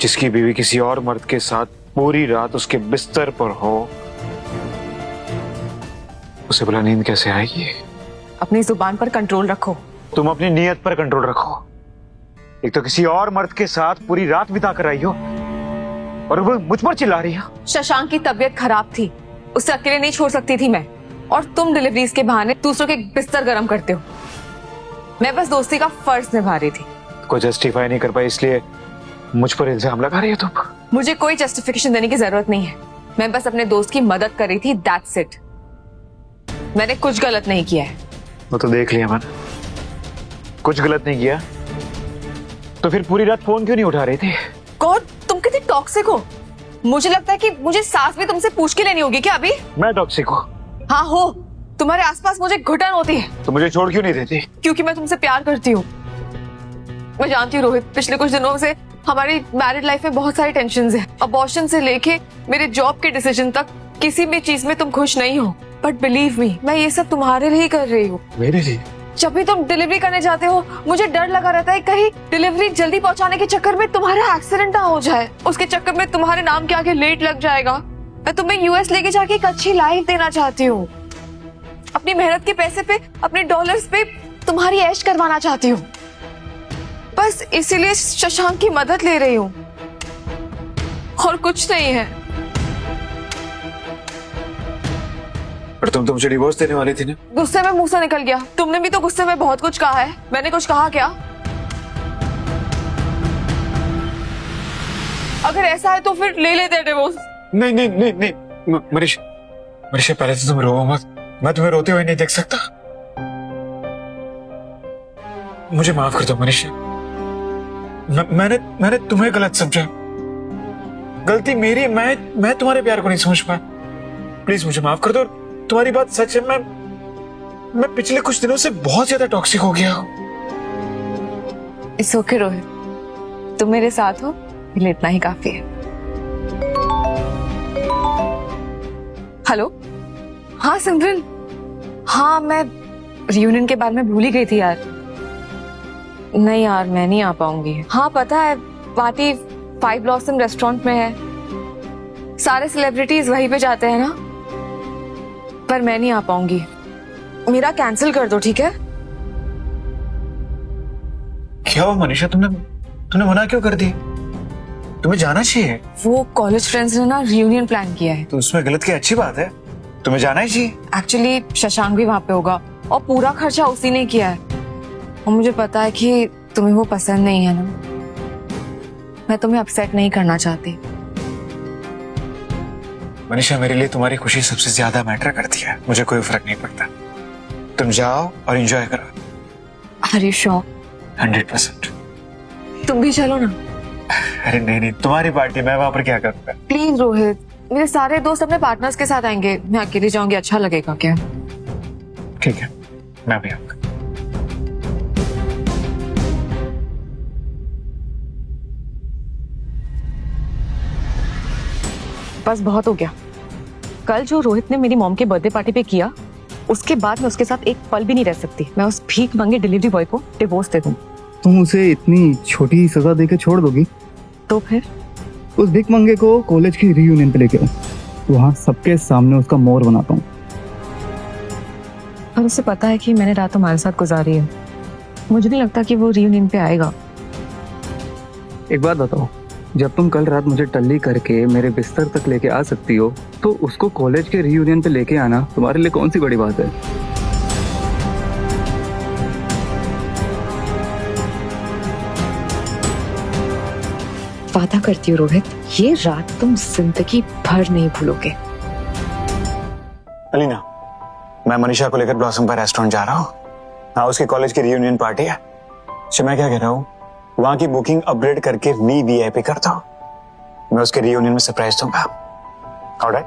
जिसकी बीवी किसी और मर्द के साथ पूरी रात उसके बिस्तर पर हो, उसे भला नींद कैसे आएगी? अपनी जुबान पर कंट्रोल रखो। तुम अपनी नीयत पर कंट्रोल रखो। एक तो किसी और मर्द के साथ पूरी रात बिता कर आई हो और वो मुझ पर चिल्ला रही हो। शशांक की तबीयत खराब थी, उसे अकेले नहीं छोड़ सकती थी मैं, और तुम डिलीवरीज के बहाने दूसरों के बिस्तर गर्म करते हो। मैं बस दोस्ती का फर्ज निभा रही थी। को जस्टिफाई नहीं कर पाई इसलिए मुझ पर इल्जाम लगा रही हो तुम। मुझे कोई जस्टिफिकेशन देने की जरूरत नहीं है, मैं बस अपने दोस्त की मदद कर रही थी, दैट्स इट। मैंने कुछ गलत नहीं किया है। वो तो देख लिया मैंने, कुछ गलत नहीं किया तो फिर पूरी रात फोन क्यों नहीं उठा रही थी? गॉड, तुम कितने टॉक्सिक हो। मुझे लगता है कि मुझे सांस भी तुमसे पूछ के लेनी होगी क्या अभी? मैं टॉक्सिक हूँ? हाँ हो, तुम्हारे आसपास मुझे घुटन होती है। तो मुझे छोड़ क्यों नहीं देती? क्योंकि मैं तुमसे प्यार करती हूँ। मैं जानती हूँ रोहित, पिछले कुछ दिनों से हमारी मैरिड लाइफ में बहुत सारी टेंशन्स हैं। अबॉर्शन से लेके मेरे जॉब के डिसीजन तक, किसी भी चीज में तुम खुश नहीं हो। बट बिलीव मी, मैं ये सब तुम्हारे लिए ही कर रही हूँ। मेरे लिए? जब भी तुम डिलीवरी करने जाते हो, मुझे डर लगा रहता है कहीं डिलीवरी जल्दी पहुंचाने के चक्कर में तुम्हारा एक्सीडेंट ना हो जाए। उसके चक्कर में तुम्हारे नाम के आगे लेट लग जाएगा। मैं तुम्हें यूएस लेके जाके एक अच्छी लाइफ देना चाहती हूँ। अपनी मेहनत के पैसे पे, अपने डॉलर्स पे तुम्हारी ऐश करवाना चाहती हूँ। बस इसीलिए शशांक की मदद ले रही हूँ, और कुछ नहीं है। पर तुम मुझे डिवोर्स देने वाली थी ना? गुस्से में मुंह से निकल गया। तुमने भी तो गुस्से में बहुत कुछ कहा है। मैंने कुछ कहा क्या? अगर ऐसा है तो फिर ले लेते डिवोर्स। नहीं नहीं नहीं नहीं मनीषा, मनीषा पहले तो तुम रो मत। मैं तुम्हें रोते हुए नहीं देख सकता। मुझे माफ कर दो मनीषा। मैंने तुम्हें गलत समझा। गलती मेरी, मैं तुम्हारे प्यार को नहीं समझ पाया। प्लीज मुझे माफ कर दो। तुम्हारी बात सच है, मैं पिछले कुछ दिनों से बहुत ज्यादा टॉक्सिक हो गया हूँ। इट्स ओके रोहित, तुम मेरे साथ हो, इसलिए इतना ही काफी है। हेलो, हाँ सिमरन। हाँ, मैं रियूनियन के बारे में भूल ही गई थी यार। नहीं यार, मैं नहीं आ पाऊंगी। हाँ पता है, पार्टी 5 ब्लॉसम रेस्टोरेंट में है। सारे सेलिब्रिटीज वहीं पे जाते हैं ना, पर मैं नहीं आ पाऊंगी। मेरा कैंसिल कर दो, ठीक है? क्या हुआ मनीषा, तुमने मना क्यों कर दी? तुम्हें जाना चाहिए। वो कॉलेज फ्रेंड्स ने ना रियूनियन प्लान किया है। तो उसमें गलत क्या? अच्छी बात है, तुम्हें जाना ही चाहिए। एक्चुअली शशांक भी वहां पे होगा, और पूरा खर्चा उसी ने किया है। और मुझे पता है कि तुम्हें वो पसंद नहीं है ना। मैं तुम्हें अपसेट नहीं करना चाहती। मनीषा, मेरे लिए तुम्हारी खुशी सबसे ज्यादा मैटर करती है। मुझे कोई फर्क नहीं पड़ता। तुम जाओ और एंजॉय करो। Are you sure? 100%। तुम भी चलो ना। अरे नहीं, तुम्हारी पार्टी, मैं वहां पर क्या करूंगा? प्लीज रोहित, मेरे सारे दोस्त अपने पार्टनर्स के साथ आएंगे। मैं अकेली जाऊंगी, अच्छा लगेगा क्या? ठीक है, मैं भी आऊंगा। बस बहुत हो गया। कल जो रोहित ने मेरी मॉम के बर्थडे पार्टी पे किया, उसके बाद मैं उसके साथ एक पल भी नहीं रह सकती। मैं उस भीख मांगे डिलीवरी बॉय को डिवोर्स दे दूं। तुम उसे इतनी छोटी सजा देके छोड़ दोगी? तो फिर उस भिख मंगे को कॉलेज की रियूनियन पे लेके आओ, वहां सबके सामने उसका मोर बनाता हूँ। और उसे पता है कि मैंने रात तुम्हारे साथ गुजारी है। मुझे नहीं लगता कि वो रियूनियन पे आएगा। एक बात बताओ, जब तुम कल रात मुझे टल्ली करके मेरे बिस्तर तक लेके आ सकती हो, तो उसको कॉलेज के रियूनियन पे लेके आना तुम्हारे लिए कौन सी बड़ी बात है? वादा करती हूँ रोहित, ये रात तुम जिंदगी भर नहीं भूलोगे। अलीना, मैं मनीषा को लेकर ब्लॉसम पर रेस्टोरेंट जा रहा हूँ। हाँ, उसके कॉलेज की रियूनियन पार्टी है। तो मैं क्या कह रहा हूँ, वहां की बुकिंग अपग्रेड करके वीवीआईपी करता हूँ। मैं उसके रियूनियन में सरप्राइज दूंगा। ऑलराइट?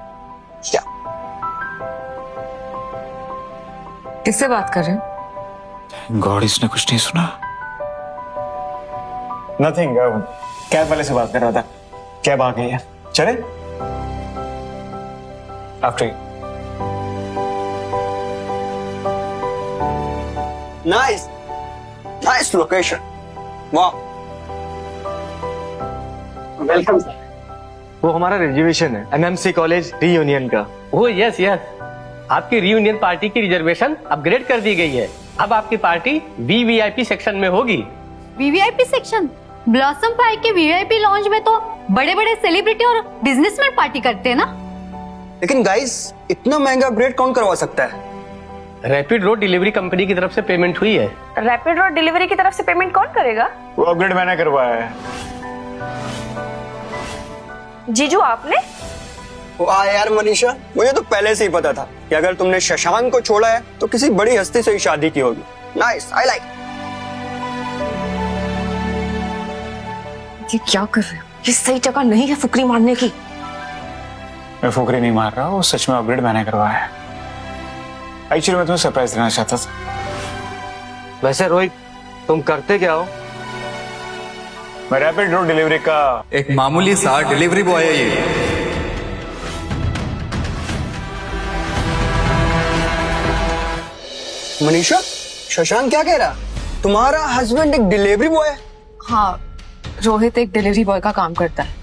या किससे बात कर रहे हो? गॉड, इसने कुछ नहीं सुना। नथिंग, कैब वाले से बात कर रहा था। कैब आ गई है, चले? आफ्टर। नाइस लोकेशन, वाह। Welcome sir. वो हमारा रिजर्वेशन है एमएमसी कॉलेज रीयूनियन का। ओह यस यस, आपकी रीयूनियन पार्टी की रिजर्वेशन अपग्रेड कर दी गई है। अब आपकी पार्टी वीवीआईपी सेक्शन में होगी। VVIP section? ब्लॉसम पाई के वीवीआईपी लॉन्च में तो बड़े बड़े सेलिब्रिटी और बिजनेसमैन पार्टी करते हैं ना। लेकिन गाइस, इतना महंगा अपग्रेड कौन करवा सकता है? रैपिड रोड डिलीवरी कंपनी की तरफ से पेमेंट हुई है। रैपिड रोड डिलीवरी की तरफ से पेमेंट कौन करेगा? वो अपग्रेड मैंने करवाया है। जीजू आपने? वाह यार मनीषा, मुझे तो पहले से ही पता था कि अगर तुमने शशांक को छोड़ा है तो किसी बड़ी हस्ती से ही शादी की होगी। Nice, I like. ये क्या कर रहे हो? ये सही जगह नहीं है फुकरी मारने की। मैं फुकरी नहीं मार रहा हूँ, सच में अपग्रेड मैंने करवाया है। एक्चुअली मैं तुम्हें सरप्राइज देना चाहता था। वैसे रोहित, तुम करते क्या हो? मैं रैपिड रोड डिलीवरी का एक मामूली सा डिलीवरी बॉय है ये। मनीषा, शशांक क्या कह रहा? तुम्हारा हस्बैंड एक डिलीवरी बॉय है? हाँ, रोहित एक डिलीवरी बॉय का काम करता है।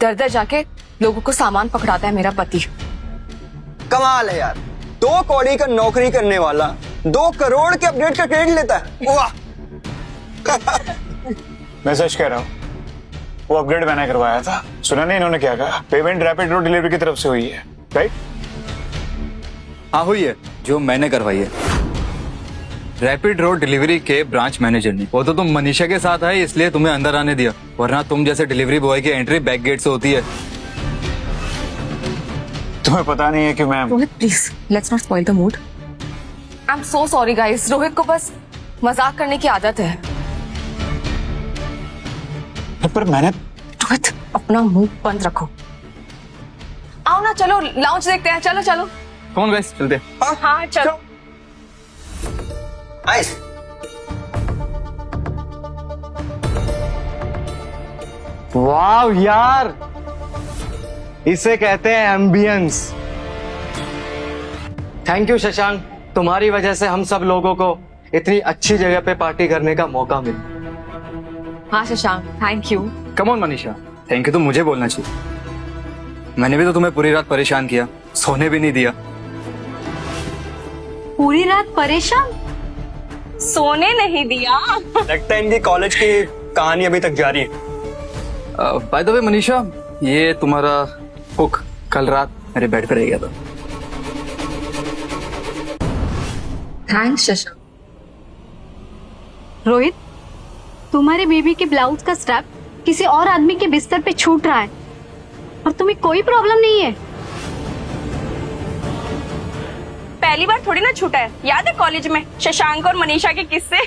दर दर जाके लोगों को सामान पकड़ाता है मेरा पति। कमाल है यार, 2 कौड़ी का नौकरी करने वाला 2 करोड़ के अपग्रेड का क्रेडिट लेता है। वाह। मैं सच कह रहा हूँ, वो अपग्रेड मैंने करवाया था। सुना नहीं इन्होंने क्या कहा? पेमेंट रैपिड रोड डिलीवरी की तरफ से हुई है, राइट? हाँ हुई है, जो मैंने करवाई है। रैपिड रोड डिलीवरी के ब्रांच मैनेजर ने। वो तो तुम मनीषा के साथ आए इसलिए तुम्हें अंदर आने दिया, वरना तुम जैसे डिलीवरी बॉय की एंट्री बैक गेट से होती है। तुम्हें पता नहीं है कि मैं Rohit please let's not spoil the mood. I am so sorry guys, Rohit को बस मजाक करने की आदत है। पर मैंने रोहित अपना मुंह बंद रखो। आओ ना, चलो लाउंज देखते हैं। चलो चलो। कौन गाइस, चलते। हाँ चलो। नाइस। वाह यार, इसे कहते हैं एम्बियंस। थैंक यू शशांक, तुम्हारी वजह से हम सब लोगों को इतनी अच्छी जगह पे पार्टी करने का मौका मिला। हाँ Shashank, thank you. Come on Manisha, thank you तो मुझे बोलना चाहिए। मैंने भी तो तुम्हें पूरी रात परेशान किया, सोने भी नहीं दिया। पूरी रात परेशान? सोने नहीं दिया। लगता है इनकी कॉलेज की कहानी अभी तक जारी है। बाय द वे मनीषा, ये तुम्हारा कुक कल रात मेरे बेड पे रह गया था। थैंक्स शशांक। रोहित, तुम्हारे बेबी के ब्लाउज का स्ट्रैप किसी और आदमी के बिस्तर पे छूट रहा है और तुम्हें कोई प्रॉब्लम नहीं है। पहली बार थोड़ी ना छूटा है, याद है कॉलेज में शशांक और मनीषा के किस्से।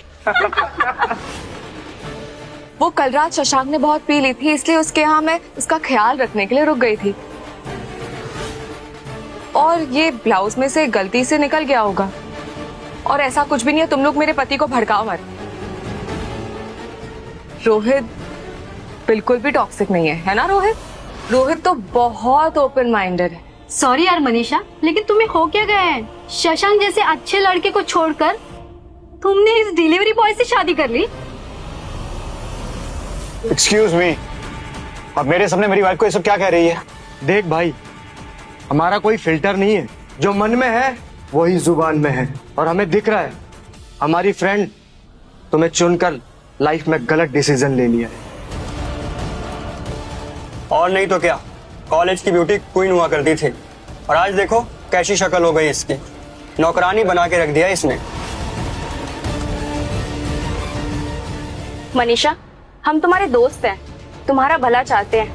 वो कल रात शशांक ने बहुत पी ली थी, इसलिए उसके यहाँ मैं उसका ख्याल रखने के लिए रुक गई थी और ये ब्लाउज में से गलती से निकल गया होगा। और ऐसा कुछ भी नहीं है, तुम लोग मेरे पति को भड़काओ मत। रोहित बिल्कुल भी टॉक्सिक नहीं है ना रोहित? रोहित तो बहुत ओपन माइंडेड है। सॉरी यार मनीषा, लेकिन तुम्हें हो क्या गया है? शशांक जैसे अच्छे लड़के को छोड़कर तुमने इस डिलीवरी बॉय से शादी कर ली? एक्सक्यूज मी, अब मेरे सामने मेरी वाइफ को ये सब क्या कह रही है? देख भाई, हमारा कोई फिल्टर नहीं है, जो मन में है वही जुबान में है। और हमें दिख रहा है हमारी फ्रेंड तुम्हें चुनकर लाइफ में गलत डिसीजन ले लिया है। और नहीं तो क्या, कॉलेज की ब्यूटी क्वीन हुआ करती थी और आज देखो कैसी शक्ल हो गई इसकी। नौकरानी बना के रख दिया इसने। मनीषा, हम तुम्हारे दोस्त हैं, तुम्हारा भला चाहते हैं।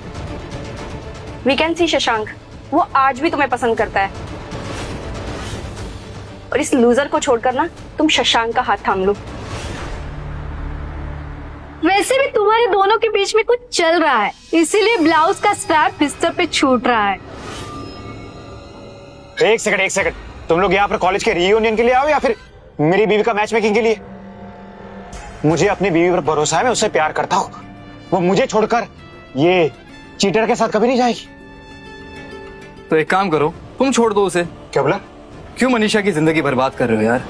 वी कैन सी शशांक, वो आज भी तुम्हें पसंद करता है। और इस लूजर को छोड़कर ना तुम शशांक का हाथ थाम लो। वैसे भी तुम्हारे दोनों के बीच में कुछ चल रहा है, इसीलिए ब्लाउज का स्ट्रैप बिस्तर पे छूट रहा है। एक सेकंड, तुम लोग यहाँ पर कॉलेज के रियूनियन के लिए आओ या फिर मेरी बीवी का मैच मेकिंग के लिए? मुझे अपनी बीवी पर भरोसा है, मैं उससे प्यार करता हूँ। वो मुझे छोड़कर ये चीटर के साथ कभी नहीं जाएगी। तो एक काम करो, तुम छोड़ दो उसे। क्या बोला? क्यों मनीषा की जिंदगी बर्बाद कर रहे हो यार?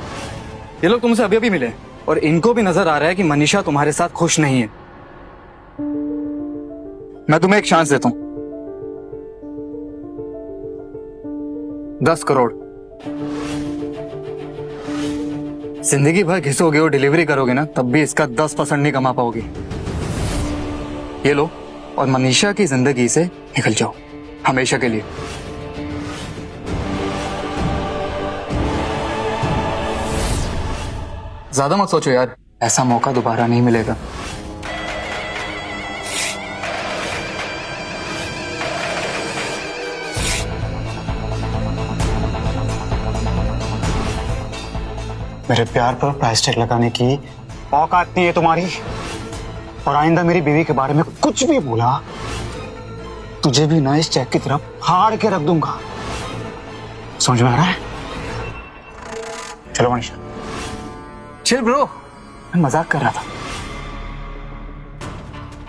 ये लोग तुमसे अभी अभी मिले और इनको भी नजर आ रहा है कि मनीषा तुम्हारे साथ खुश नहीं है। मैं तुम्हें एक चांस देता हूं, 10 करोड़। जिंदगी भर घिसोगे और डिलीवरी करोगे ना, तब भी इसका 10% नहीं कमा पाओगे। ये लो और मनीषा की जिंदगी से निकल जाओ हमेशा के लिए। ज्यादा मत सोचो यार, ऐसा मौका दोबारा नहीं मिलेगा। मेरे प्यार पर प्राइस टैग लगाने की औकात नहीं है तुम्हारी। और आइंदा मेरी बीवी के बारे में कुछ भी बोला, तुझे भी ना इस चेक की तरफ हाड़ के रख दूंगा। समझ में आ रहा है? चलो मनीषा। चिल ब्रो, मैं मजाक कर रहा था।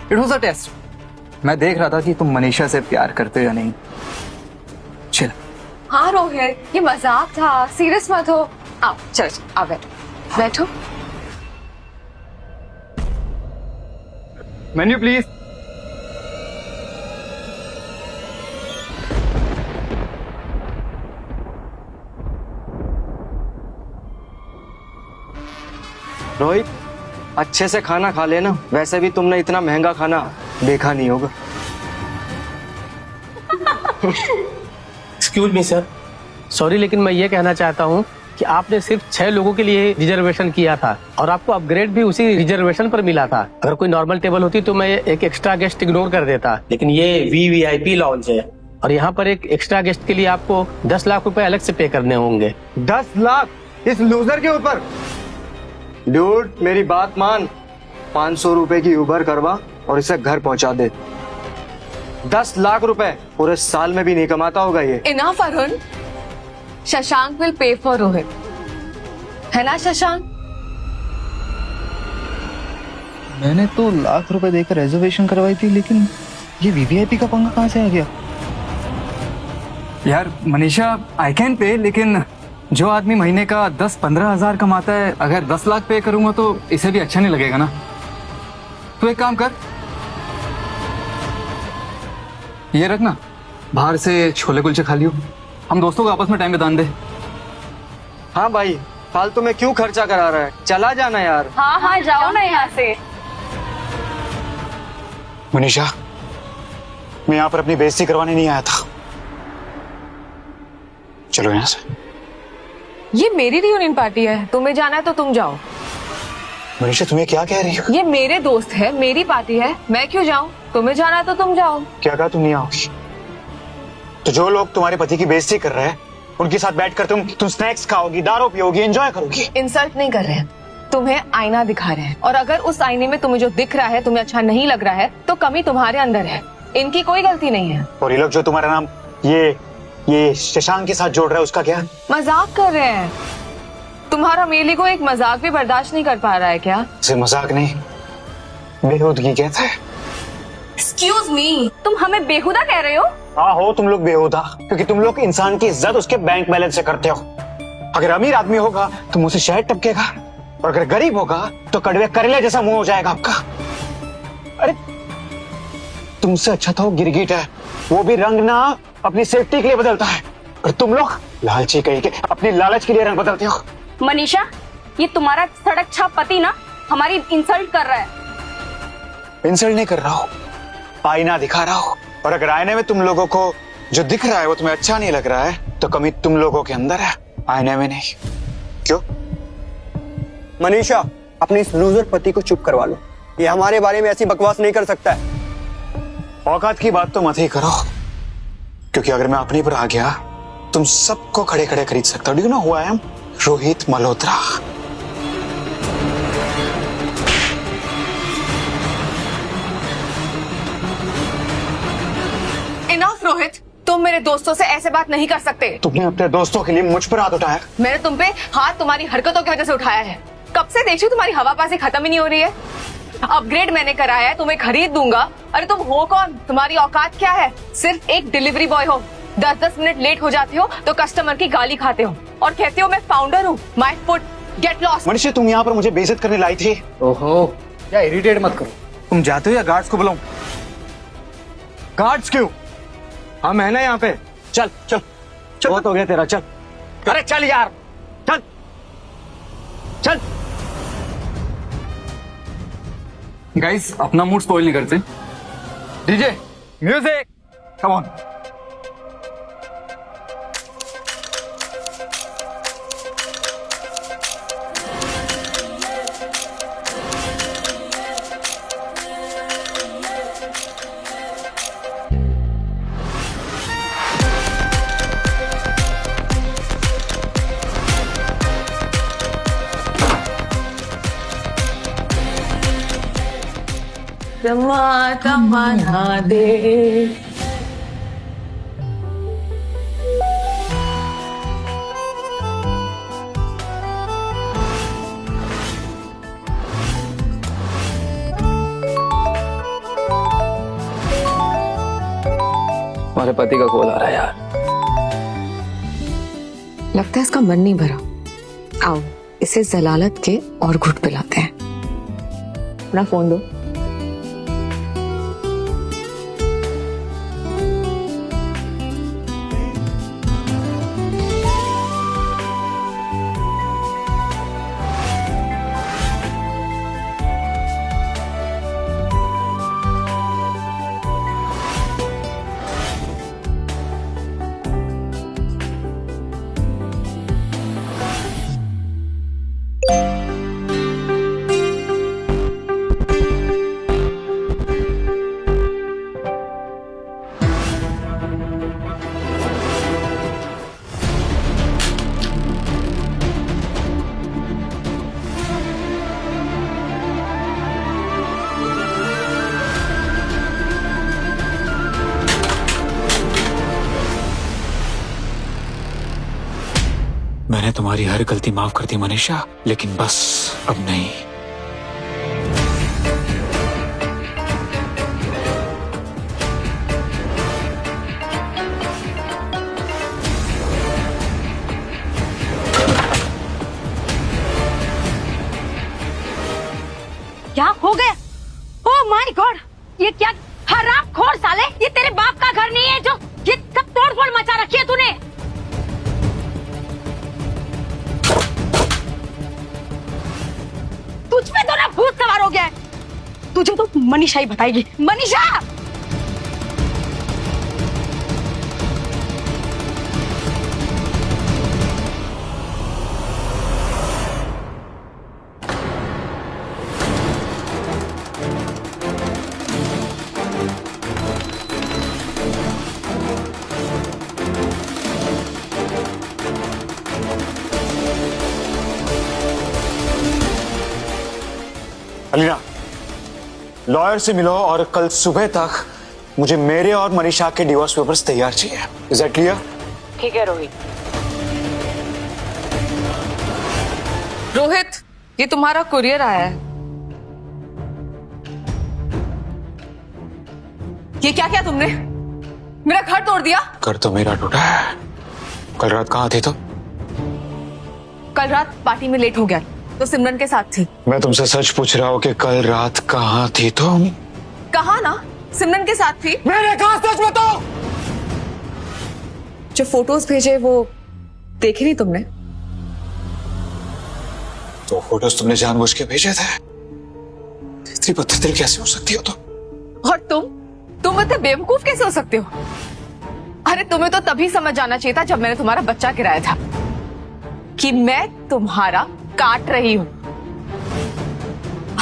It was a test. मैं देख रहा था कि तुम मनीषा से प्यार करते हो या नहीं। चिल। हाँ रोहित, ये मजाक था, सीरियस मत हो। आओ चलो आओ बैठो बैठो। Menu please. रोहित, अच्छे से खाना खा लेना, वैसे भी तुमने इतना महंगा खाना देखा नहीं होगा। एक्सक्यूज मी सर, सॉरी लेकिन मैं ये कहना चाहता हूँ कि आपने सिर्फ 6 लोगों के लिए रिजर्वेशन किया था और आपको अपग्रेड भी उसी रिजर्वेशन पर मिला था। अगर कोई नॉर्मल टेबल होती तो मैं एक एक्स्ट्रा गेस्ट इग्नोर कर देता, लेकिन ये VVIP लॉन्च है और यहाँ पर एक एक्स्ट्रा गेस्ट के लिए आपको 10 लाख रुपए अलग से पे करने होंगे। 10 लाख इस लूजर के ऊपर? ड्यूड, मेरी बात मान, 500 रुपए की उबर करवा और इसे घर पहुंचा दे। 10 लाख रुपए पूरे साल में भी नहीं कमाता होगा ये। Enough Arun, Shashank will pay for Rohit, है ना शशांक? मैंने तो लाख रुपए देकर रिजर्वेशन करवाई थी, लेकिन ये VVIP का पंगा कहां से आ गया? यार मनीषा, आई कैन पे, लेकिन जो आदमी महीने का 10-15 हजार कमाता है, अगर 10 लाख पे करूंगा तो इसे भी अच्छा नहीं लगेगा ना। तो एक काम कर, ये रखना, बाहर से छोले कुलचे खा लियो, हम दोस्तों को आपस में टाइम बिताने दे। हाँ भाई, फालतू में क्यों खर्चा करा रहा है, चला जाना यार। हाँ हाँ जाओ ना यहाँ से। मनीषा, मैं यहाँ पर अपनी बेइज्जती करवाने नहीं आया था। चलो यहाँ से। ये मेरी रियूनियन पार्टी है, तुम्हें जाना है तो तुम जाओ। मनीषा, तुम्हें क्या कह रही हो? ये मेरे दोस्त है, मेरी पार्टी है, मैं क्यों जाऊं? तुम्हें जाना है तो तुम जाओ। क्या कहा? तुम नहीं आओगी? तो जो लोग तुम्हारे पति की बेइज्जती कर रहे हैं, उनके साथ बैठकर तुम स्नैक्स खाओगी, दारू पियोगी, एंजॉय करोगी। इंसल्ट नहीं कर रहे हैं, तुम्हें आईना दिखा रहे हैं, और अगर उस आईने में तुम्हें जो दिख रहा है तुम्हें अच्छा नहीं लग रहा है तो कमी तुम्हारे अंदर है, इनकी कोई गलती नहीं है। और ये लोग जो तुम्हारा नाम ये शशांक के साथ जोड़ रहा है, उसका क्या? मजाक कर रहे हैं। तुम्हारा मेली को एक मजाक भी बर्दाश्त नहीं कर पा रहा है क्या? इसे मजाक नहीं, बेहूदगी कहता है। एक्सक्यूज मी, तुम हमें बेहुदा कह रहे हो? हाँ हो तुम लोग बेहुदा, क्योंकि तुम लोग इंसान की इज्जत उसके बैंक बैलेंस से करते हो। अगर अमीर आदमी होगा तो मुंह से शहद टपकेगा, और अगर गरीब होगा तो कड़वे करेले जैसा मुंह हो जाएगा आपका। अरे तुमसे अच्छा तो गिरगिट है, वो भी रंग ना अपनी सेफ्टी के लिए बदलता है, और तुम लोग लालची कहीं के अपनी लालच के लिए रंग बदलते हो। मनीषा, ये तुम्हारा सड़क छाप पति ना हमारी इंसल्ट कर रहा है। इंसल्ट नहीं कर रहा हो, आईना दिखा रहा हो, और अगर आईने में तुम लोगों को जो दिख रहा है वो तुम्हें अच्छा नहीं लग रहा है तो कमी तुम लोगों के अंदर है, आईने में नहीं। क्यों? मनीषा, अपने इस लूजर पति को चुप करवा लो, ये हमारे बारे में ऐसी बकवास नहीं कर सकता है। औकात की बात तो मत ही करो, क्योंकि अगर मैं अपने पर आ गया तुम सबको खड़े खड़े खरीद सकता हूं। Do you know who I am? Rohit Malhotra. Enough Rohit, तुम मेरे दोस्तों से ऐसे बात नहीं कर सकते। तुमने अपने दोस्तों के लिए मुझ पर हाथ उठाया। मैंने तुम पे हाथ तुम्हारी हरकतों की वजह से उठाया है। कब से देखी तुम्हारी हवाबाजी खत्म ही नहीं हो रही है। अपग्रेड मैंने कराया है, तुम्हें खरीद दूंगा। अरे तुम हो कौन? तुम्हारी औकात क्या है? सिर्फ एक डिलीवरी बॉय हो, 10-10 मिनट लेट हो जाते हो तो कस्टमर की गाली खाते हो और कहते हो मैं फाउंडर हूँ। My foot, get lost. Manisha, तुम यहाँ पर मुझे बेइज्जत करने लाई थी। ओहो, क्या इरिटेट मत करो। तुम जाते हो या गार्ड्स को बुलाऊं? गार्ड्स क्यों? हम है ना यहाँ पे। चल चल चल, बहुत हो गया तेरा, चल। अरे चल यार, चल चल। गाइस अपना मूड स्पॉइल नहीं करते। DJ music, come on. हमारे पति का कॉल आ रहा है यार। लगता है इसका मन नहीं भरा। आओ इसे जलालत के और घुट पिलाते हैं। अपना फोन दो। मैंने तुम्हारी हर गलती माफ कर दी मनीषा, लेकिन बस अब नहीं। क्या हो गया? ओह माय गॉड, ये क्या हरामखोर साले, ये तेरे बाप का घर नहीं है जो ये सब तोड़-फोड़ मचा रखी है तूने। तुझ पे तो ना भूत सवार हो गया है। तुझे तो मनीषा ही बताएगी। मनीषा! अलीना, लॉयर से मिलो और कल सुबह तक मुझे मेरे और मनीषा के डिवोर्स पेपर्स तैयार चाहिए। Is that clear? ठीक है रोहित। रोहित, ये तुम्हारा कुरियर आया है। ये क्या किया तुमने? मेरा घर तोड़ दिया। घर तो मेरा टूटा है। कल रात कहाँ थी तुम? कल रात पार्टी में लेट हो गया तो सिमरन के साथ थी। मैं तुमसे सच पूछ रहा हूँ कि कल रात कहाँ थी तुम? कहा ना, सिमरन के साथ थी। मैंने कहा सच बताओ। जो फोटोज भेजे वो देखे नहीं तुमने? तो फोटोज तुमने जानबूझ के भेजे थे? इतनी बददिल कैसे हो सकती हो तुम? और तुम इतने बेवकूफ कैसे हो सकते हो? अरे तुम्हें तो तभी समझ आना चाहिए था जब मैंने तुम्हारा बच्चा गिराया था कि मैं तुम्हारा काट रही हूं।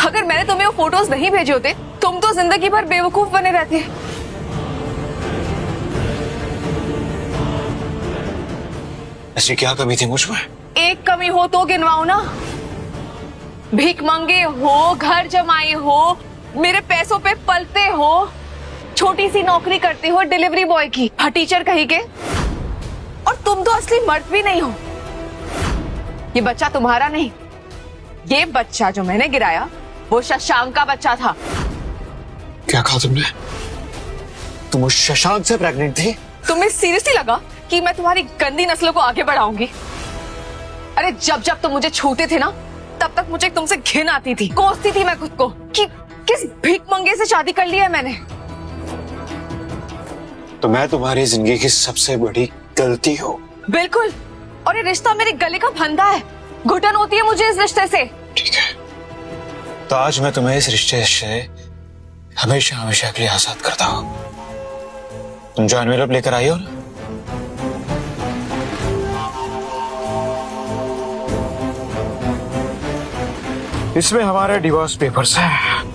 अगर मैंने तुम्हें वो फोटोज नहीं भेजे होते तुम तो जिंदगी भर बेवकूफ बने रहते। ऐसी क्या कमी थी मुझ में? एक कमी हो तो गिनवाओ ना। भीख मंगे हो, घर जमाए हो, मेरे पैसों पे पलते हो, छोटी सी नौकरी करते हो डिलीवरी बॉय की, टीचर कहीं के। और तुम तो असली मर्द भी नहीं हो। ये बच्चा तुम्हारा नहीं, ये बच्चा जो मैंने गिराया वो शशांक का बच्चा था। क्या कहा तुमने? तुम उस शशांक से प्रेग्नेंट थी? तुम्हें सीरियसली लगा कि मैं तुम्हारी गंदी नस्लों को आगे बढ़ाऊंगी? अरे जब जब तुम मुझे छूते थे ना तब तक मुझे तुमसे घिन आती थी, कोसती थी मैं खुद को कि किस भीख मंगे से शादी कर ली है मैंने। तो मैं तुम्हारी जिंदगी की सबसे बड़ी गलती हूँ। बिल्कुल, और ये रिश्ता मेरे गले का फंदा है। घुटन होती है मुझे इस रिश्ते से। ठीक है, तो आज मैं तुम्हें इस रिश्ते से हमेशा हमेशा के लिए आजाद करता हूँ। तुम जो एनवेलप लेकर आई हो ना, इसमें हमारे डिवोर्स पेपर्स हैं।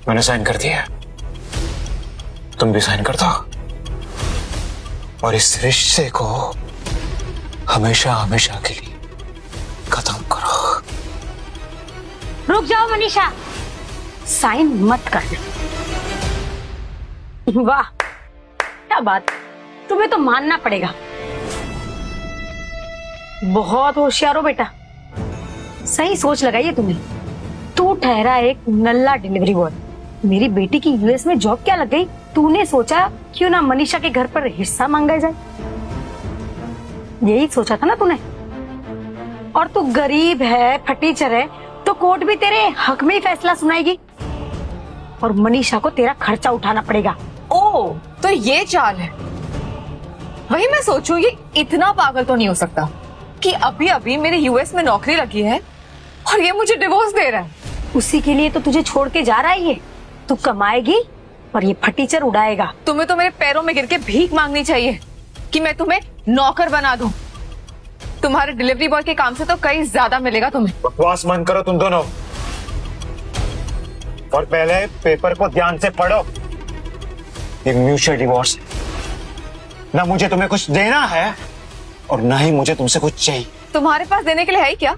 मैंने साइन कर दिया, तुम भी साइन कर दो और इस रिश्ते को हमेशा हमेशा के लिए खत्म करो। रुक जाओ मनीषा, साइन मत कर। वाह क्या बात, तुम्हें तो मानना पड़ेगा। बहुत होशियार हो बेटा, सही सोच लगाई है तुमने। तू ठहरा एक नल्ला डिलीवरी बॉय, मेरी बेटी की यूएस में जॉब क्या लग गई। तूने सोचा क्यों ना मनीषा के घर पर हिस्सा मांगा जाए, यही सोचा था ना तूने। और तू गरीब है, फटीचर है, तो कोर्ट भी तेरे हक में ही फैसला सुनाएगी और मनीषा को तेरा खर्चा उठाना पड़ेगा। ओ, तो ये चाल है। वही मैं सोचूं, ये इतना पागल तो नहीं हो सकता कि अभी अभी मेरे यूएस में नौकरी लगी है और ये मुझे डिवोर्स दे रहा है। उसी के लिए तो तुझे छोड़ के जा रहा है ये। तू कमाएगी और ये फटीचर उड़ाएगा। तुम्हें तो मेरे पैरों में गिर के भीख मांगनी चाहिए कि मैं तुम्हें नौकर बना दूं। तुम्हारे डिलीवरी बॉय के काम से तो कहीं ज्यादा मिलेगा तुम्हें। बकवास बंद करो तुम दोनों और पहले पेपर को ध्यान से पढ़ो। ये म्यूचुअल डिवोर्स है, ना मुझे तुम्हें कुछ देना है और ना ही मुझे तुमसे कुछ चाहिए। तुम्हारे पास देने के लिए है ही क्या?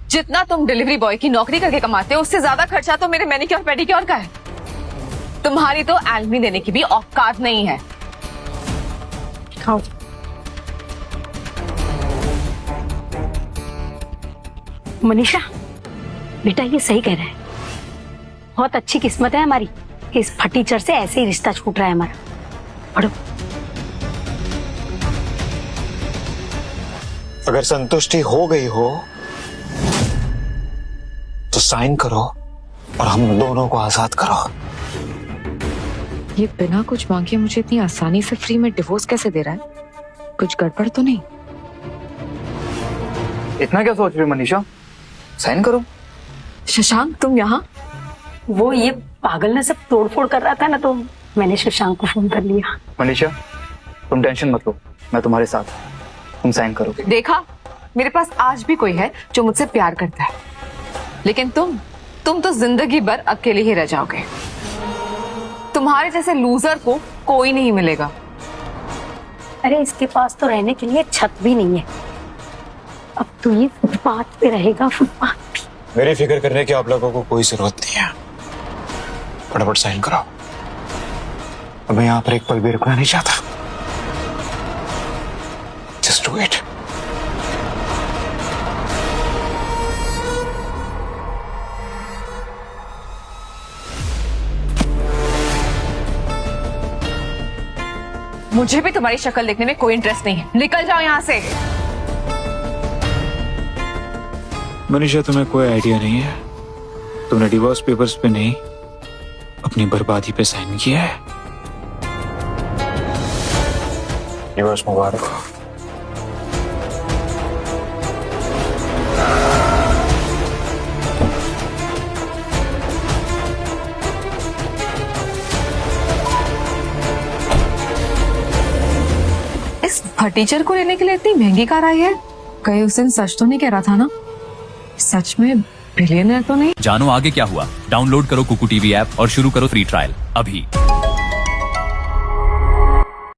जितना तुम डिलीवरी बॉय की नौकरी करके कमाते हो उससे ज्यादा खर्चा तो मेरे मैनिक्योर पेडिक्योर का है। तुम्हारी तो एलमी देने की भी औकात नहीं है। खाओ। मनीषा बेटा ये सही कह रहा है, बहुत अच्छी किस्मत है हमारी कि इस फटीचर से ऐसे ही रिश्ता छूट रहा है हमारा। पढ़ो। अगर संतुष्टि हो गई हो तो साइन करो और हम दोनों को आजाद करो। ये बिना कुछ मांगे मुझे इतनी आसानी से फ्री में डिवोर्स कैसे दे रहा है? कुछ गड़बड़ तो नहीं? इतना क्या सोच रही हो मनीषा, साइन करो। शशांक तुम यहाँ? वो ये पागल ने सब तोड़फोड़ कर रहा था ना, तो मैंने शशांक को फोन कर लिया। मनीषा तुम टेंशन मत लो, मैं तुम्हारे साथ हूं, तुम साइन करो। देखा, मेरे पास आज भी कोई है जो मुझसे प्यार करता है, लेकिन तुम तो जिंदगी भर अकेले ही रह जाओगे। तुम्हारे जैसे लूजर को कोई नहीं मिलेगा। अरे इसके पास तो रहने के लिए छत भी नहीं है, अब तो ये फुटपाथ पे रहेगा। फुटपाथ पे। मेरी फिक्र करने की आप लोगों को कोई जरूरत नहीं है, फटाफट साइन करो। अब मैं यहाँ पर एक पल भी रुकना नहीं चाहता। Just do it. मुझे भी तुम्हारी शक्ल देखने में कोई इंटरेस्ट नहीं है, निकल जाओ यहाँ से। मनीषा तुम्हें कोई आइडिया नहीं है, तुमने डिवोर्स पेपर्स पे नहीं अपनी बर्बादी पे साइन किया है। डिवोर्स मुबारक हो। इस फटीचर को लेने के लिए इतनी महंगी कार आई है? कहीं उस दिन सच तो नहीं कह रहा था ना? सच में बिलियनर तो नहीं? जानो आगे क्या हुआ। डाउनलोड करो कुकू टीवी ऐप और शुरू करो फ्री ट्रायल अभी।